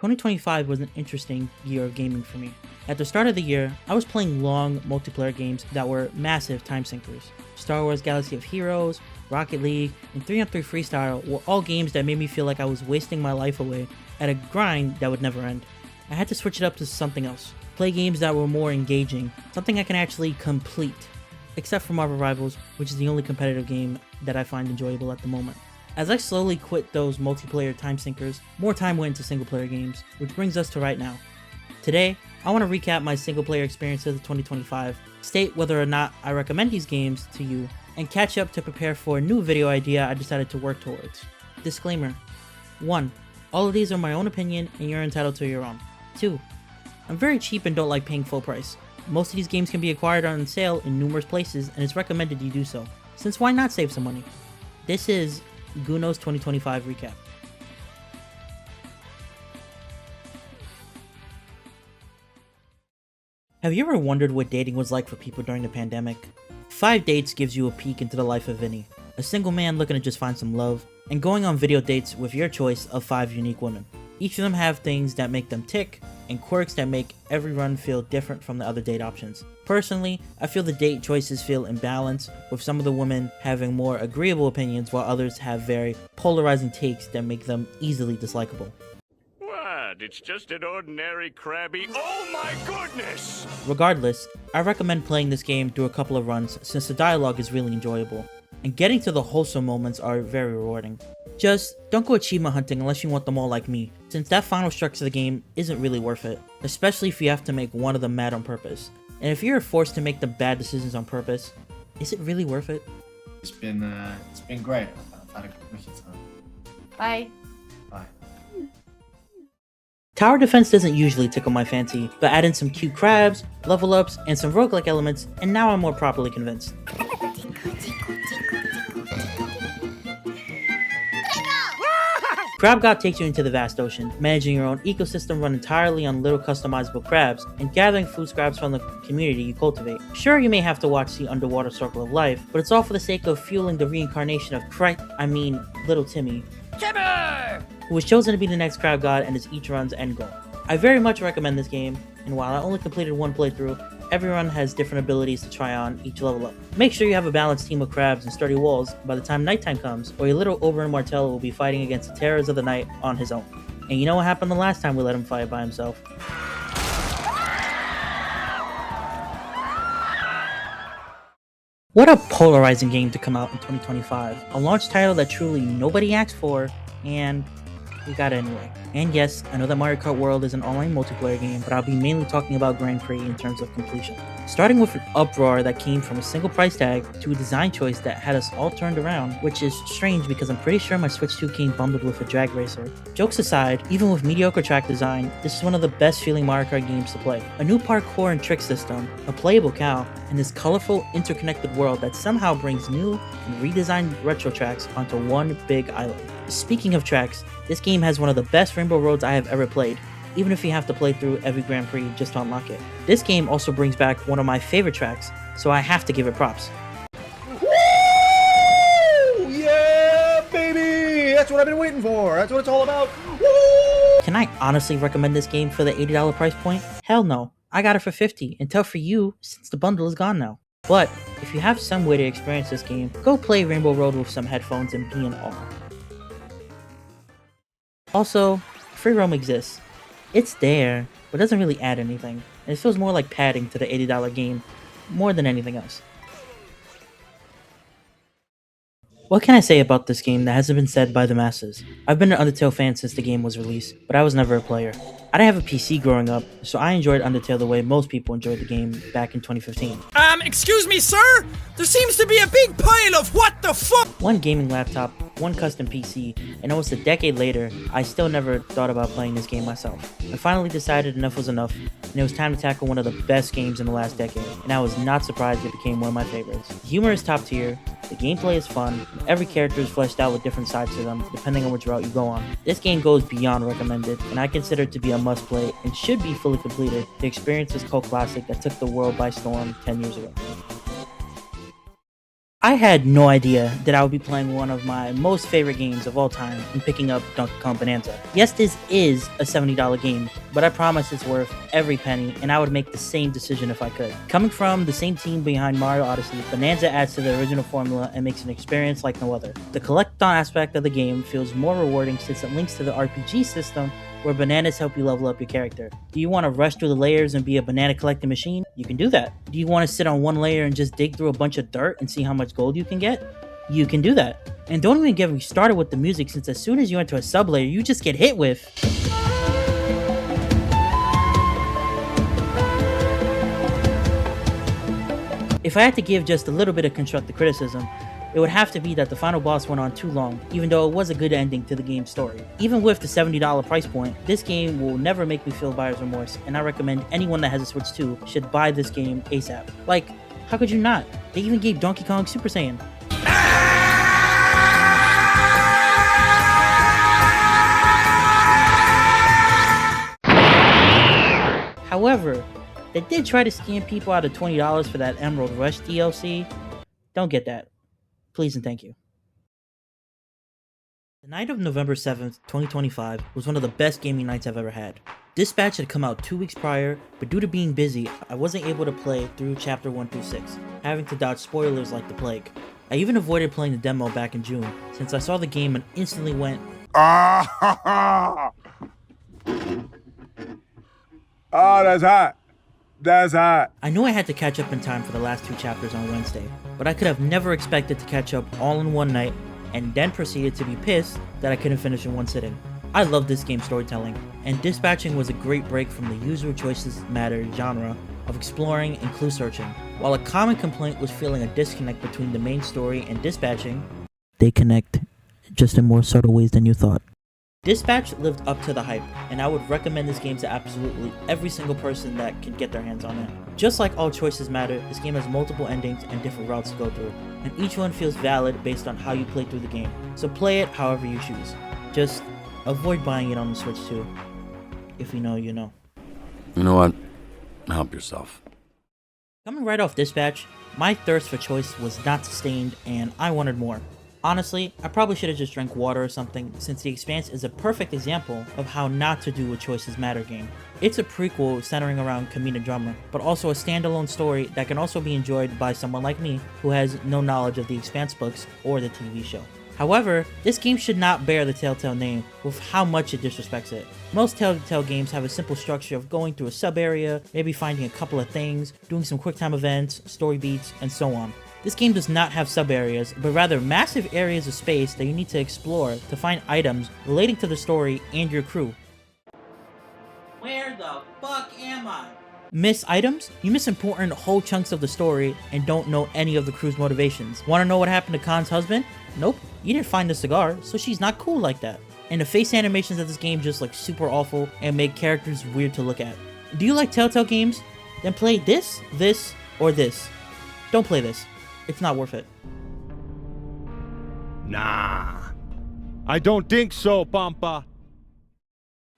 2025 was an interesting year of gaming for me. At the start of the year, I was playing long multiplayer games that were massive time sinkers. Star Wars Galaxy of Heroes, Rocket League, and 3-on-3 Freestyle were all games that made me feel like I was wasting my life away at a grind that would never end. I had to switch it up to something else. Play games that were more engaging, something I can actually complete. Except for Marvel Rivals, which is the only competitive game that I find enjoyable at the moment. As I slowly quit those multiplayer time sinkers, more time went into single player games, which brings us to right now. Today, I want to recap my single player experiences of 2025, state whether or not I recommend these games to you, and catch up to prepare for a new video idea I decided to work towards. Disclaimer. 1. All of these are my own opinion and you're entitled to your own. 2. I'm very cheap and don't like paying full price. Most of these games can be acquired on sale in numerous places and it's recommended you do so, since why not save some money? This is Guno's 2025 recap. Have you ever wondered what dating was like for people during the pandemic? 5 Dates gives you a peek into the life of Vinny, a single man looking to just find some love, and going on video dates with your choice of 5 unique women. Each of them have things that make them tick, and quirks that make every run feel different from the other date options. Personally, I feel the date choices feel imbalanced, with some of the women having more agreeable opinions while others have very polarizing takes that make them easily dislikable. What? It's just an ordinary crabby. Oh my goodness! Regardless, I recommend playing this game through a couple of runs since the dialogue is really enjoyable, and getting to the wholesome moments are very rewarding. Just don't go achievement hunting unless you want them all like me, since that final structure of the game isn't really worth it, especially if you have to make one of them mad on purpose. And if you're forced to make the bad decisions on purpose, is it really worth it? It's been great. I've had a wicked time. Bye. Bye. Tower defense doesn't usually tickle my fancy, but add in some cute crabs, level ups, and some roguelike elements, and now I'm more properly convinced. Crab God takes you into the vast ocean, managing your own ecosystem run entirely on little customizable crabs, and gathering food scraps from the community you cultivate. Sure, you may have to watch the underwater circle of life, but it's all for the sake of fueling the reincarnation of Little Timmy, who was chosen to be the next Crab God and is each run's end goal. I very much recommend this game, and while I only completed one playthrough, everyone has different abilities to try on each level up. Make sure you have a balanced team of crabs and sturdy walls by the time nighttime comes, or your little Oberyn Martell will be fighting against the terrors of the night on his own. And you know what happened the last time we let him fight by himself? What a polarizing game to come out in 2025. A launch title that truly nobody asked for, and we got it anyway. And yes, I know that Mario Kart World is an online multiplayer game, but I'll be mainly talking about Grand Prix in terms of completion. Starting with an uproar that came from a single price tag to a design choice that had us all turned around, which is strange because I'm pretty sure my Switch 2 came bundled with a drag racer. Jokes aside, even with mediocre track design, this is one of the best feeling Mario Kart games to play. A new parkour and trick system, a playable cow, and this colorful interconnected world that somehow brings new and redesigned retro tracks onto one big island. Speaking of tracks, this game has one of the best rainbow roads I have ever played, even if you have to play through every Grand Prix just to unlock it. This game also brings back one of my favorite tracks, so I have to give it props. Woo! Yeah, baby! That's what I've been waiting for. That's what it's all about. Woo! Can I honestly recommend this game for the $80 price point? Hell no. I got it for $50, and tough for you since the bundle is gone now. But if you have some way to experience this game, go play Rainbow Road with some headphones and be in awe. Also, free roam exists. It's there, but doesn't really add anything, and it feels more like padding to the $80 game, more than anything else. What can I say about this game that hasn't been said by the masses? I've been an Undertale fan since the game was released, but I was never a player. I didn't have a PC growing up, so I enjoyed Undertale the way most people enjoyed the game back in 2015. Excuse me, sir? There seems to be a big pile of what the fuck? One gaming laptop, one custom PC, and almost a decade later, I still never thought about playing this game myself. I finally decided enough was enough, and it was time to tackle one of the best games in the last decade, and I was not surprised it became one of my favorites. The humor is top tier, the gameplay is fun, and every character is fleshed out with different sides to them, depending on which route you go on. This game goes beyond recommended, and I consider it to be a must-play and should be fully completed to experience this cult classic that took the world by storm 10 years ago. I had no idea that I would be playing one of my most favorite games of all time and picking up Donkey Kong Bonanza. Yes, this is a $70 game, but I promise it's worth every penny, and I would make the same decision if I could. Coming from the same team behind Mario Odyssey, Bonanza adds to the original formula and makes an experience like no other. The collectathon aspect of the game feels more rewarding since it links to the RPG system where bananas help you level up your character. Do you want to rush through the layers and be a banana collecting machine? You can do that. Do you want to sit on one layer and just dig through a bunch of dirt and see how much gold you can get? You can do that. And don't even get me started with the music, since as soon as you enter a sub-layer, you just get hit with If I had to give just a little bit of constructive criticism, it would have to be that the final boss went on too long, even though it was a good ending to the game's story. Even with the $70 price point, this game will never make me feel buyer's remorse, and I recommend anyone that has a Switch 2 should buy this game ASAP. Like, how could you not? They even gave Donkey Kong Super Saiyan. However, they did try to scam people out of $20 for that Emerald Rush DLC. Don't get that. Please and thank you. The night of November 7th, 2025 was one of the best gaming nights I've ever had. Dispatch had come out 2 weeks prior, but due to being busy, I wasn't able to play through chapter 1 through 6, having to dodge spoilers like the plague. I even avoided playing the demo back in June, since I saw the game and instantly went, Ah, oh, that's hot. That's hot. I knew I had to catch up in time for the last 2 chapters on Wednesday, but I could have never expected to catch up all in one night and then proceeded to be pissed that I couldn't finish in one sitting. I love this game's storytelling, and dispatching was a great break from the usual choices matter genre of exploring and clue searching. While a common complaint was feeling a disconnect between the main story and dispatching, they connect, just in more subtle ways than you thought. Dispatch lived up to the hype, and I would recommend this game to absolutely every single person that can get their hands on it. Just like all choices matter, this game has multiple endings and different routes to go through, and each one feels valid based on how you play through the game, so play it however you choose. Just avoid buying it on the Switch 2. If you know, you know. You know what? Help yourself. Coming right off Dispatch, my thirst for choice was not sustained, and I wanted more. Honestly, I probably should have just drank water or something, since The Expanse is a perfect example of how not to do a Choices Matter game. It's a prequel centering around Kamina Drummer, but also a standalone story that can also be enjoyed by someone like me who has no knowledge of the Expanse books or the TV show. However, this game should not bear the Telltale name with how much it disrespects it. Most Telltale games have a simple structure of going through a sub-area, maybe finding a couple of things, doing some quick-time events, story beats, and so on. This game does not have sub-areas, but rather massive areas of space that you need to explore to find items relating to the story and your crew. Where the fuck am I? Miss items? You miss important whole chunks of the story and don't know any of the crew's motivations. Wanna know what happened to Khan's husband? Nope, you didn't find the cigar, so she's not cool like that. And the face animations of this game just look super awful and make characters weird to look at. Do you like Telltale games? Then play this, or this. Don't play this. It's not worth it. Nah, I don't think so, Pampa.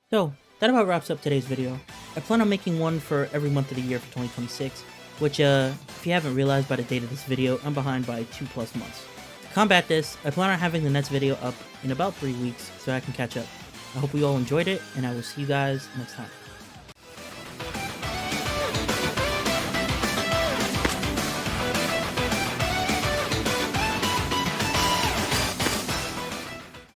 So, that about wraps up today's video. I plan on making one for every month of the year for 2026, which, if you haven't realized by the date of this video, I'm behind by 2+ months. To combat this, I plan on having the next video up in about 3 weeks so I can catch up. I hope you all enjoyed it, and I will see you guys next time.